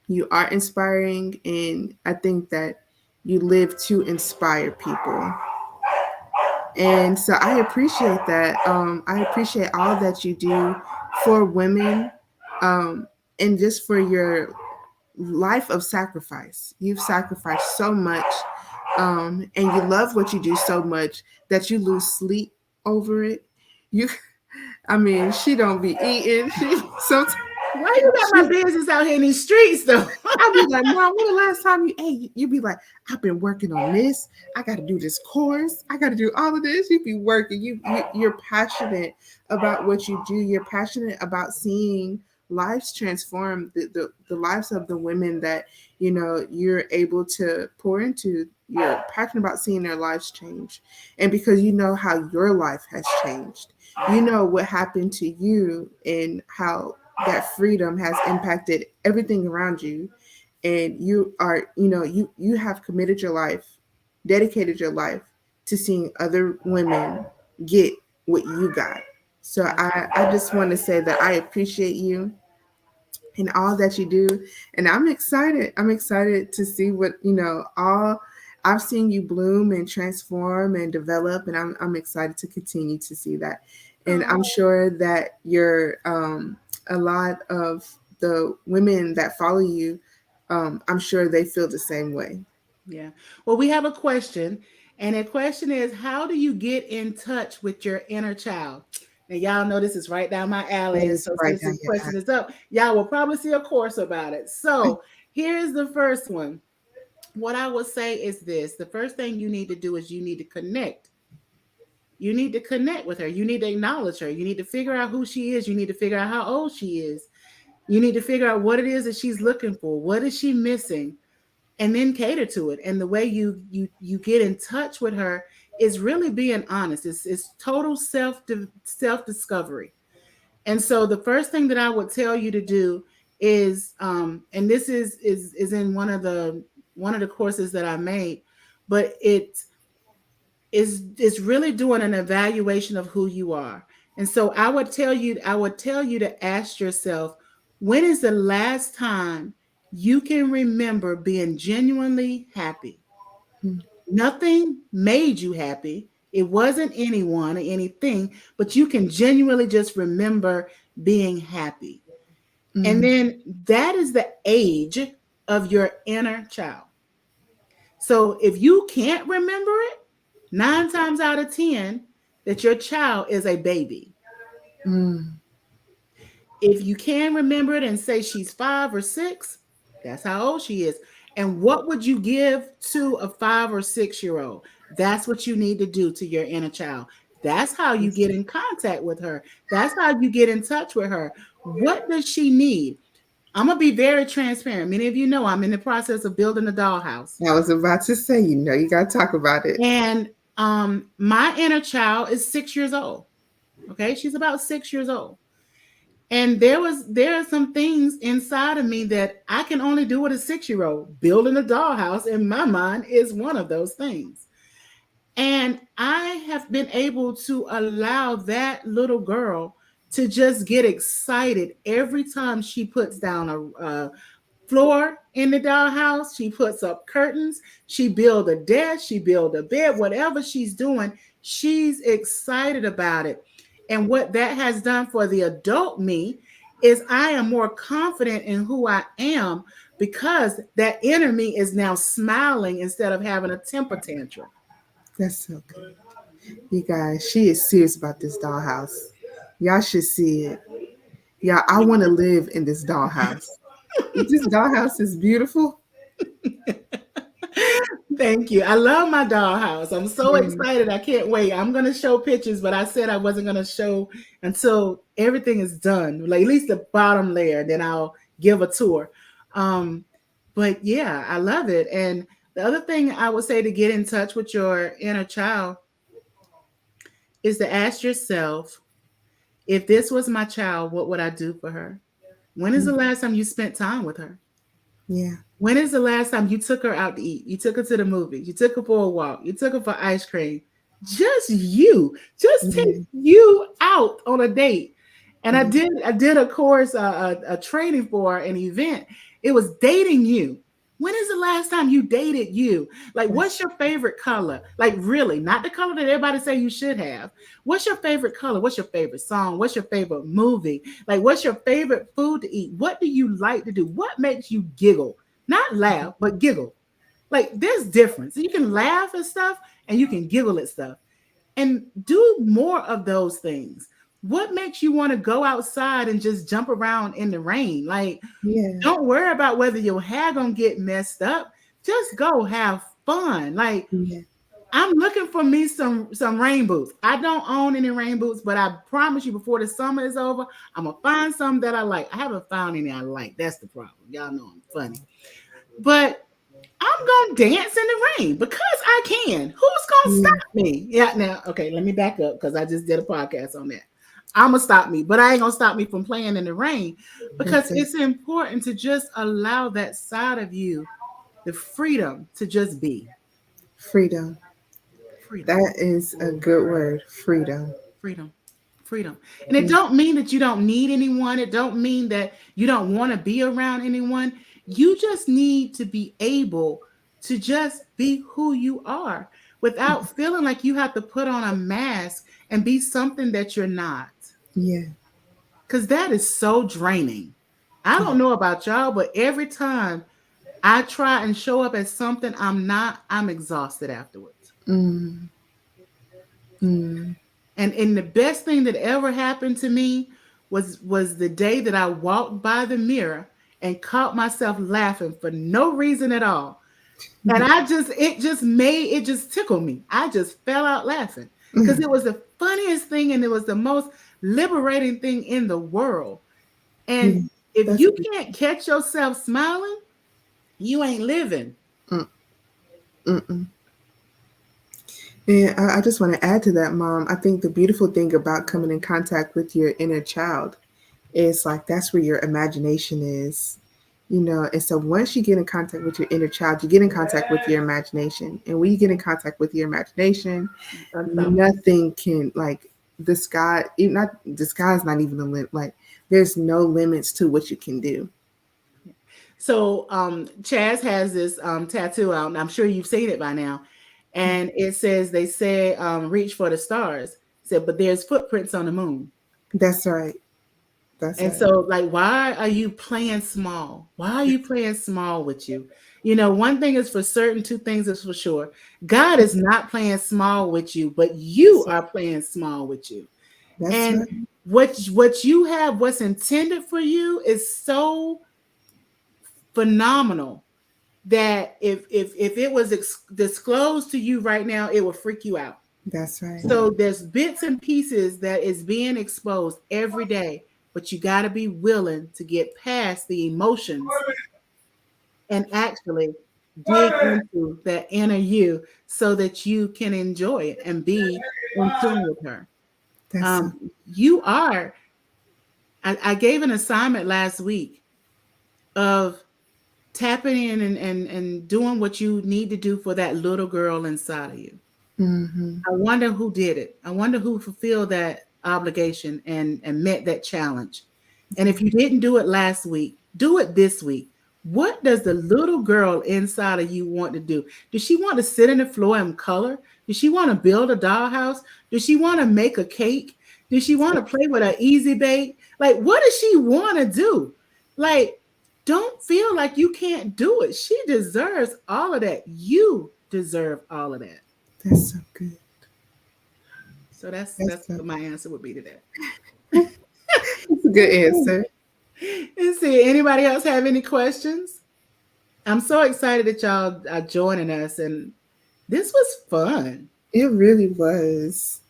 You are inspiring, and I think that you live to inspire people. And so I appreciate that. I appreciate all that you do for women, um, and just for your life of sacrifice. You've sacrificed so much, and you love what you do so much that you lose sleep over it. You, I mean, she don't be eating. She sometimes
Why you got my
she
business out here in these streets though?
I'll be like, Mom, when the last time you ate? You be like, I've been working on this. I got to do this course. I got to do all of this. You be working. You're passionate about what you do. You're passionate about seeing lives transform, the lives of the women that you're able to pour into. You're passionate about seeing their lives change, and because you know how your life has changed, you know what happened to you and how that freedom has impacted everything around you, and you are you have committed your life, dedicated your life to seeing other women get what you got. So I just want to say that I appreciate you and all that you do, and I'm excited to see what all I've seen you bloom and transform and develop, and I'm excited to continue to see that. And I'm
Oh,
sure that you're a lot of the women that follow you, I'm sure they feel the same way.
yeah. Well, we have a question, and the question is, how do you get in touch with your inner child? Now, y'all know this is right down my alley,
That
and
is
so
right
since
down
this
your
question is up, y'all will probably see a course about it.
alley.
So here's the first one. What I would say is this: the first thing you need to do is you need to connect. You need to connect with her. You need to acknowledge her. You need to figure out who she is. You need to figure out how old she is. You need to figure out what it is that she's looking for. What is she missing? And then cater to it. And the way you get in touch with her is really being honest. It's total self discovery. And so the first thing that I would tell you to do is, and this is in one of the courses that I made, but it's really doing an evaluation of who you are. And so I would tell you to ask yourself, when is the last time you can remember being genuinely happy? Nothing made you happy. It wasn't anyone or anything, but you can genuinely just remember being happy. And
Mm,
then that is the age of your inner child. So if you can't remember it, 9 times out of 10, that your child is a baby.
mm,
If you can remember it and say she's 5 or 6, that's how old she is. And what would you give to a 5 or 6 year old? That's what you need to do to your inner child. That's how you
yes.
get in contact with her. That's how you get in touch with her. What does she need? I'm going to be very transparent. Many of you know I'm in the process of building a dollhouse.
I was about to say, you got to talk about it.
And my inner child is 6 years old. Okay. She's about 6 years old. And there are some things inside of me that I can only do with a 6 year old. Building a dollhouse in my mind is one of those things. And I have been able to allow that little girl to just get excited every time she puts down a floor in the dollhouse. She puts up curtains. She build a desk. She build a bed. Whatever she's doing, she's excited about it. And what that has done for the adult me is I am more confident in who I am because that inner me is now smiling instead of having a temper tantrum.
That's so good. You guys, she is serious about this dollhouse. Y'all should see it. Yeah, I want to live in this dollhouse. This dollhouse is beautiful.
Thank you. I love my dollhouse. I'm so
Mm,
excited. I can't wait. I'm going to show pictures, but I said I wasn't going to show until everything is done, like at least the bottom layer. Then I'll give a tour. Um, but yeah, I love it. And the other thing I would say to get in touch with your inner child is to ask yourself, if this was my child, what would I do for her? When is the
mm,
last time you spent time with her?
Yeah.
When is the last time you took her out to eat? You took her to the movies. You took her for a walk. You took her for ice cream. Just you. Just take
Yeah.
you out on a date. And I
Yeah.
did a course, a training for an event. It was dating you. When is the last time you dated you? Like,
That's
what's your favorite color? Like, really, not the color that everybody say you should have. What's your favorite color? What's your favorite song? What's your favorite movie? Like, what's your favorite food to eat? What do you like to do? What makes you giggle? Not laugh, but giggle. Like, there's difference. You can laugh at stuff and you can giggle at stuff, and do more of those things. What makes you want to go outside and just jump around in the rain? Like,
yeah.
don't worry about whether your hair gonna get messed up. Just go have fun. Like,
Yeah.
I'm looking for me some rain boots. I don't own any rain boots, but I promise you, before the summer is over, I'm gonna find some that I like. I haven't found any I like. That's the problem. Y'all know I'm funny, but I'm gonna dance in the rain because I can. Who's gonna
Yeah.
stop me? Yeah, now, okay, let me back up because I just did a podcast on that. I'm gonna stop me, but I ain't gonna stop me from playing in the rain, because
That's it.
it's important to just allow that side of you the freedom to just be.
Freedom.
Freedom.
That is a good word. Freedom.
Freedom. Freedom. And it
Yeah.
don't mean that you don't need anyone. It don't mean that you don't want to be around anyone. You just need to be able to just be who you are without feeling like you have to put on a mask and be something that you're not.
Yeah.
Cuz that is so draining. I
Yeah.
don't know about y'all, but every time I try and show up as something I'm not, I'm exhausted afterwards.
Mm. Mm.
And the best thing that ever happened to me was the day that I walked by the mirror and caught myself laughing for no reason at all. And it just tickled me. I just fell out laughing because it was the funniest thing and it was the most liberating thing in the world.
Yeah.
And if
That's
you
good.
can't catch yourself smiling, you ain't living.
Mm. Mm-mm. And I just want to add to that, Mom. I think the beautiful thing about coming in contact with your inner child is like that's where your imagination is. And so once you get in contact with your inner child, you get in contact with your imagination. And when you get in contact with your imagination,
Unstoppable.
nothing can like the sky, not the sky's not even a limit. Like there's no limits to what you can do.
So Chaz has this tattoo out, and I'm sure you've seen it by now. And it says they say reach for the stars. Said, but there's footprints on the moon.
That's right. That's
And
right.
so, like, why are you playing small? Why are you playing small with you? You know, one thing is for certain, two things is for sure. God is not playing small with you, but you
That's right.
are playing small with you.
That's
And
right.
what you have, what's intended for you, is so phenomenal that if it was disclosed to you right now, it would freak you out.
That's right.
So there's bits and pieces that is being exposed every day, but you got to be willing to get past the emotions and actually dig into that inner you so that you can enjoy it and be in tune with her.
That's so.
Um, you are. I gave an assignment last week of tapping in and doing what you need to do for that little girl inside of you.
Mm-hmm.
I wonder who did it. I wonder who fulfilled that obligation and met that challenge. And if you didn't do it last week, do it this week. What does the little girl inside of you want to do? Does she want to sit in the floor and color? Does she want to build a dollhouse? Does she want to make a cake? Does she want to play with an easy bake? Like, what does she want to do? Like, don't feel like you can't do it. She deserves all of that. You deserve all of that.
That's so good.
So
That's
that's
so.
what my answer would be to that.
That's a good answer.
Let's see. Anybody else have any questions? I'm so excited that y'all are joining us, and this was fun.
It really was.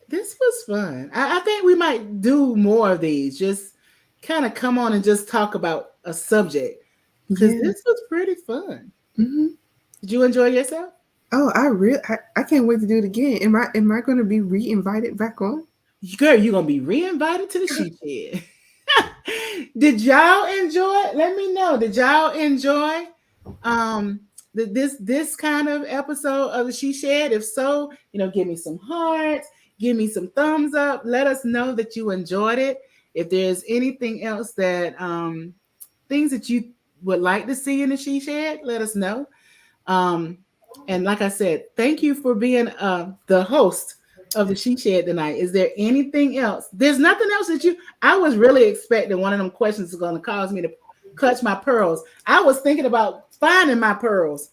This was fun. I think we might do more of these. Just kind of come on and just talk about a subject because
Yeah.
this was pretty fun.
Hmm.
Did you enjoy yourself?
Oh, I can't wait to do it again. Am I going to be re-invited back on?
Girl, you're gonna be re-invited to the she shed. Did y'all enjoy? Let me know. Did y'all enjoy um this kind of episode of the She Shed? If so, give me some hearts, give me some thumbs up. Let us know that you enjoyed it. If there's anything else that things that you would like to see in the She Shed, let us know. Um, and like I said, thank you for being the host of the She Shed tonight. Is there anything else? There's nothing else that you. I was really expecting one of them questions is going to cause me to clutch my pearls. I was thinking about finding my pearls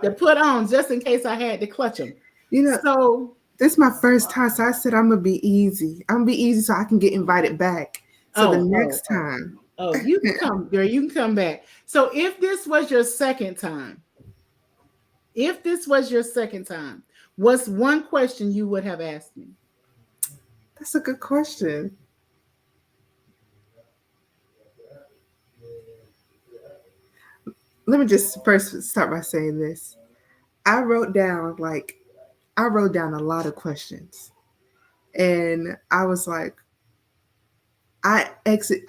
to put on just in case I had to clutch them.
You know,
So,
this is my first time, so I said I'm gonna be easy. I'm gonna be easy so I can get invited back. So the
oh, oh,
next
oh,
time,
oh, you can come, girl. You can come back. So, if this was your second time, what's one question you would have asked me?
that's a good question. Let me just first start by saying this. I wrote down like I wrote down a lot of questions, and I was like, I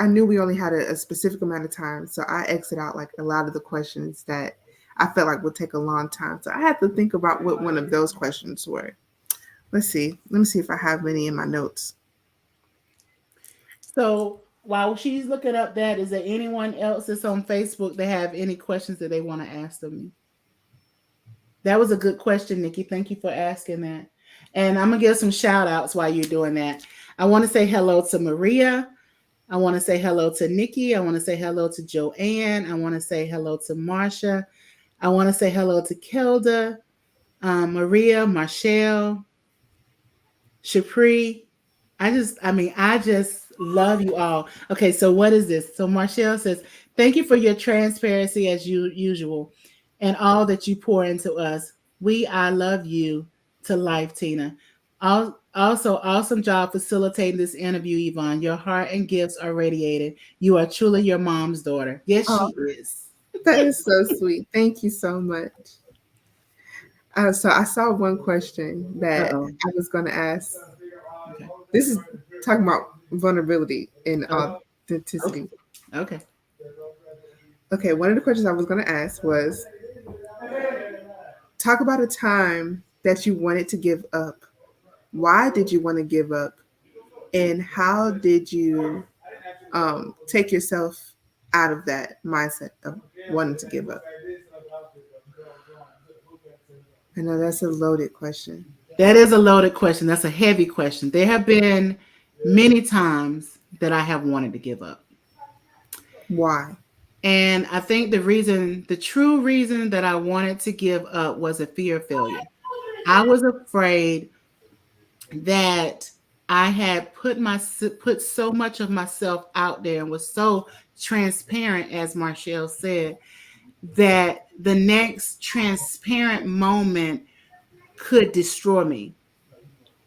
knew we only had a specific amount of time, so I exit out like a lot of the questions that I felt like would take a long time. So I had to think about what one of those questions were. Let's see. Let me see if I have any in my notes.
So while she's looking up that, is there anyone else that's on Facebook that have any questions that they want to ask of me? That was a good question, Nikki. Thank you for asking that. And I'm gonna give some shout outs while you're doing that. I want to say hello to Maria. I want to say hello to Nikki. I want to say hello to Joanne. I want to say hello to Marsha. I want to say hello to Kelda, Maria, Marshall, Shapri. I just love you all. Okay, so what is this? So Marshall says, "Thank you for your transparency as usual, and all that you pour into us. I love you to life, Tina. Also, awesome job facilitating this interview, Yvonne. Your heart and gifts are radiated. You are truly your mom's daughter. Yes,
Oh,
she is.
that is so sweet. Thank you so much. So I saw one question
Uh
that
oh.
I was going to ask.
Okay.
This is talking about vulnerability and
Oh, okay.
authenticity.
Okay.
Okay, one of the questions I was going to ask was talk about a time that you wanted to give up. Why did you want to give up? And how did you take yourself out of that mindset of wanting to give up? I know that's a loaded question.
That is a loaded question. That's a heavy question. There have been many times that I have wanted to give up.
Why?
And I think the true reason that I wanted to give up was a fear of failure. I was afraid that I had put so much of myself out there and was so transparent, as Marshall said, that the next transparent moment could destroy me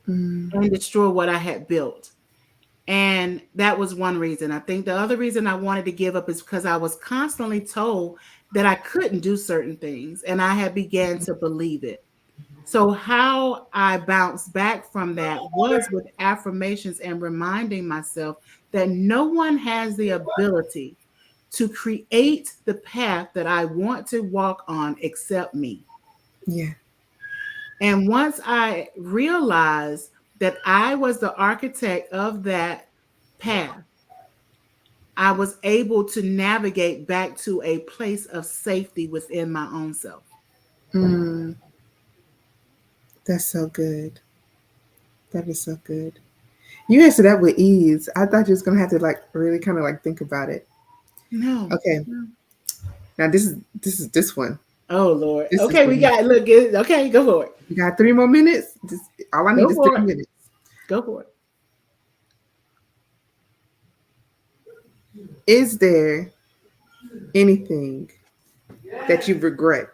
Mm,
and destroy what I had built. And that was one reason. I think the other reason I wanted to give up is because I was constantly told that I couldn't do certain things, and I had began to believe it. So how I bounced back from that was with affirmations and reminding myself that no one has the ability to create the path that I want to walk on except me.
yeah.
And once I realized that I was the architect of that path, I was able to navigate back to a place of safety within my own self.
Mm, that's so good. That is so good. You answered that with ease. I thought you was gonna have to like really kind of like think about it.
No.
Okay,
No.
now this is this one.
Oh Lord.
This is
Okay,
the
we
one.
got look good. Okay, go for it.
You got 3 more minutes. Just all I need
Go
is
for
three
it.
minutes.
Go for it.
Is there anything that you regret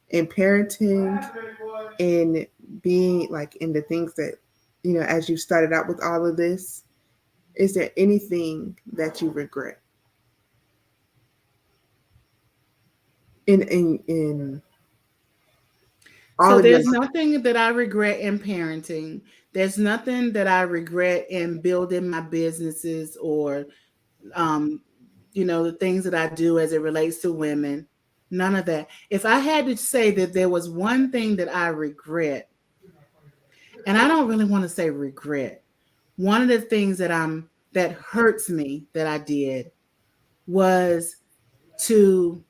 in parenting, in being like in the things that as you started out with all of this? Is there anything that you regret in All
So
of your
there's
life.
nothing that I regret in parenting. There's nothing that I regret in building my businesses or um, the things that I do as it relates to women. None of that. If I had to say that there was one thing that I regret, and I don't really want to say regret, one of the things that hurts me that I did was to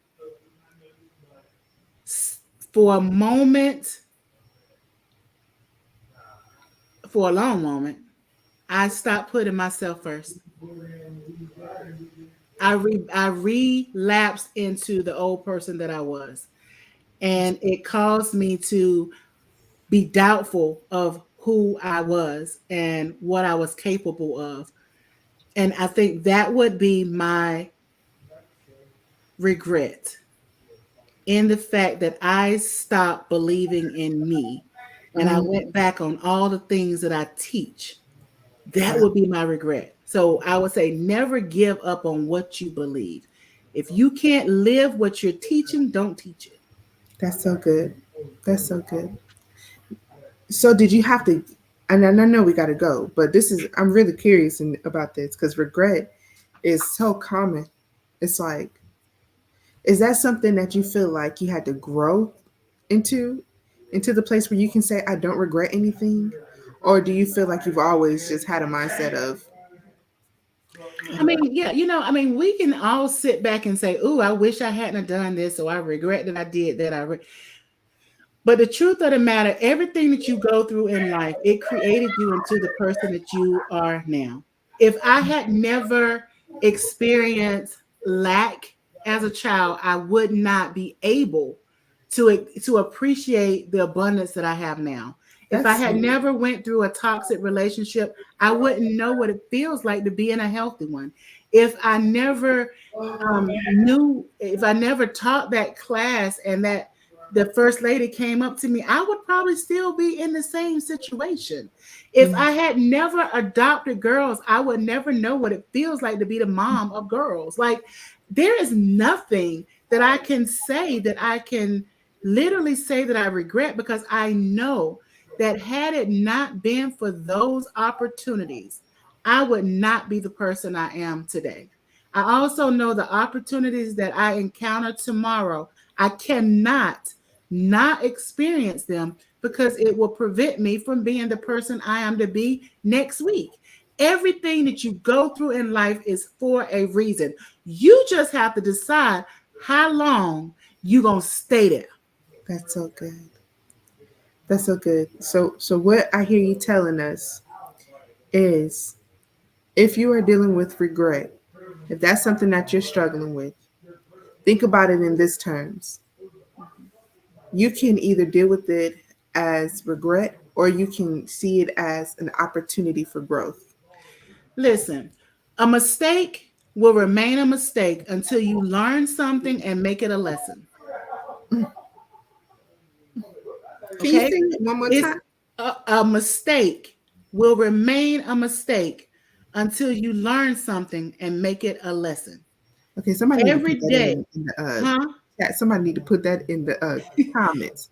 for a moment, for a long moment, I stopped putting myself first. I relapsed into the old person that I was, and it caused me to be doubtful of who I was and what I was capable of. And I think that would be my regret, in the fact that I stopped believing in me and I
Mm,
went back on all the things that I teach. That
wow,
would be my regret. So I would say never give up on what you believe. If you can't live what you're teaching, don't teach it.
that's so good. That's so good. So did you have to? And I know we got to go, but this is I'm really curious about this because regret is so common. It's like, is that something that you feel like you had to grow into, into the place where you can say I don't regret anything, or do you feel like you've always just had a mindset of
I mean, yeah, we can all sit back and say, "Ooh, I wish I hadn't done this," or "I regret that I did that." But the truth of the matter, everything that you go through in life, it created you into the person that you are now. If I had never experienced lack as a child, I would not be able to appreciate the abundance that I have now. If I
that's
had
so
never went through a toxic relationship, I wouldn't know what it feels like to be in a healthy one. If I never if I never taught that class and that the first lady came up to me, I would probably still be in the same situation. If
mm,
I had never adopted girls, I would never know what it feels like to be the mom of girls. Like, there is nothing that I can say that I can literally say that I regret, because I know that had it not been for those opportunities, I would not be the person I am today. I also know the opportunities that I encounter tomorrow, I cannot not experience them, because it will prevent me from being the person I am to be next week. Everything that you go through in life is for a reason. You just have to decide how long you going to stay there.
that's so good. That's so good. So what I hear you telling us is if you are dealing with regret, if that's something that you're struggling with, think about it in this terms. You can either deal with it as regret or you can see it as an opportunity for growth.
Listen, a mistake will remain a mistake until you learn something and make it a lesson.
Can you
Okay?
say it one more
It's
time?
a mistake will remain a mistake until you learn something and make it a lesson.
Okay, somebody need to
Every
put that
day,
in the
huh?
chat. Somebody need to put that in the comments.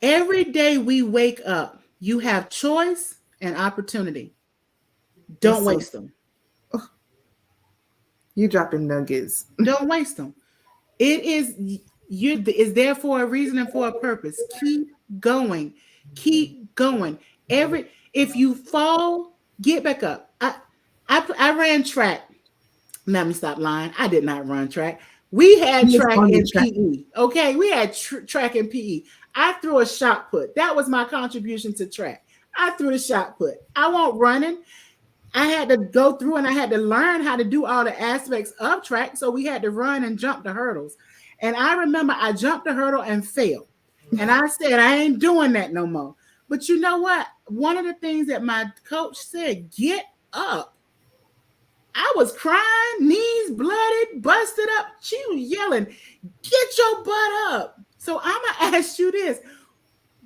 Every day we wake up, you have choice and opportunity.
That's
Don't
so
waste them.
oh, you dropping nuggets.
Don't waste them. It is there for a reason and for a purpose. Keep going. Keep going. Every If you fall, get back up. I ran track. Let me stop lying. I did not run track. We had
You was
track
on the
in
track.
PE. Okay, we had track in PE. I threw a shot put. That was my contribution to track. I threw the shot put. I won't running. I had to go through and I had to learn how to do all the aspects of track. So we had to run and jump the hurdles. And I remember I jumped the hurdle and failed. And I said, I ain't doing that no more. But you know what? One of the things that my coach said, get up. I was crying, knees blooded, busted up. She was yelling, get your butt up. So I'm going to ask you this.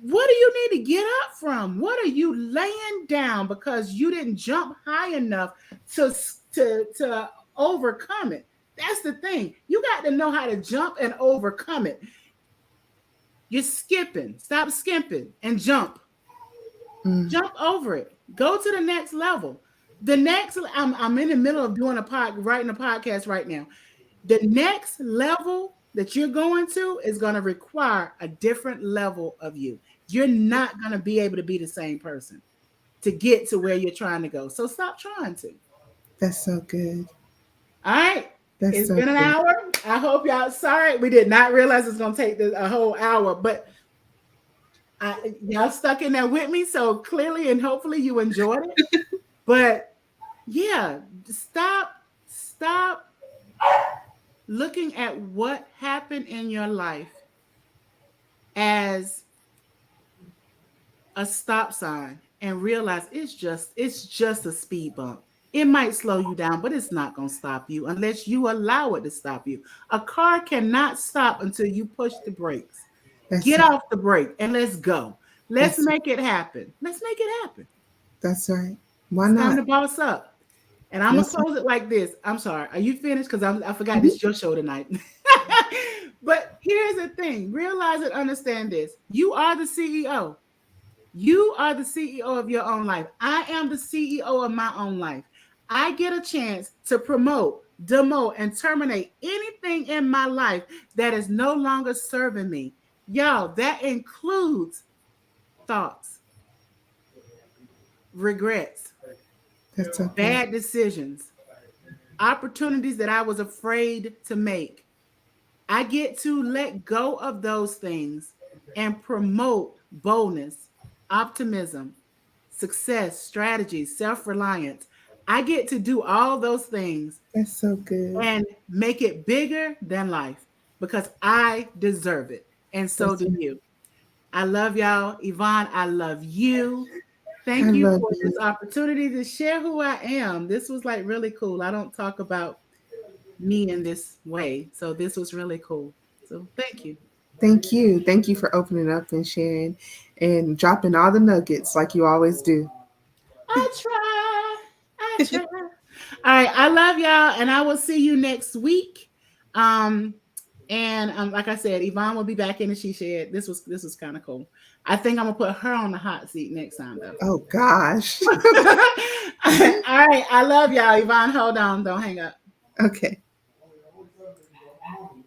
What do you need to get up from? What are you laying down because you didn't jump high enough to to overcome it? That's the thing. You got to know how to jump and overcome it. You're skipping. Stop skimping and jump.
Mm,
Jump over it. Go to the next level. The next, I'm in the middle of doing writing a podcast right now. The next level that you're going to is going to require a different level of you. You're not going to be able to be the same person to get to where you're trying to go. So stop trying to.
that's so good.
All right.
That's
It's
so
been an
good.
hour. I hope y'all sorry. We did not realize it's gonna take a whole hour, but y'all stuck in there with me. So clearly and hopefully you enjoyed it. But yeah, stop looking at what happened in your life as a stop sign and realize it's just a speed bump. It might slow you down, but it's not going to stop you unless you allow it to stop you. A car cannot stop until you push the brakes.
That's
Get
right.
off the brake and let's go. Let's
That's
make it happen. Let's make it happen.
that's right. Why
It's time
not?
to boss up. And I'm gonna
That's right.
close it like this. I'm sorry. Are you finished? Because I forgot
Mhm.
this is your show tonight. But here's the thing: realize and understand this. You are the CEO. You are the CEO of your own life. I am the CEO of my own life. I get a chance to promote, demote, and terminate anything in my life that is no longer serving me. Y'all, that includes thoughts, regrets,
That's so good.
bad decisions, opportunities that I was afraid to make. I get to let go of those things and promote boldness, optimism, success, strategy, self reliance. I get to do all those things
That's so good.
and make it bigger than life because I deserve it. And so
That's
do
right.
you. I love y'all. Yvonne, I love you.
I
Thank you
love
for
you.
this opportunity to share who I am. This was like really cool. I don't talk about me in this way. So this was really cool. So thank you.
Thank you. Thank you for opening up and sharing and dropping all the nuggets like you always do.
I try. I try. All right. I love y'all. And I will see you next week. Um, and like I said, Yvonne will be back in the SheShed. This was kind of cool. I think I'm gonna put her on the hot seat next time though.
Oh gosh.
All right. I love y'all. Yvonne, hold on. Don't hang up.
Okay.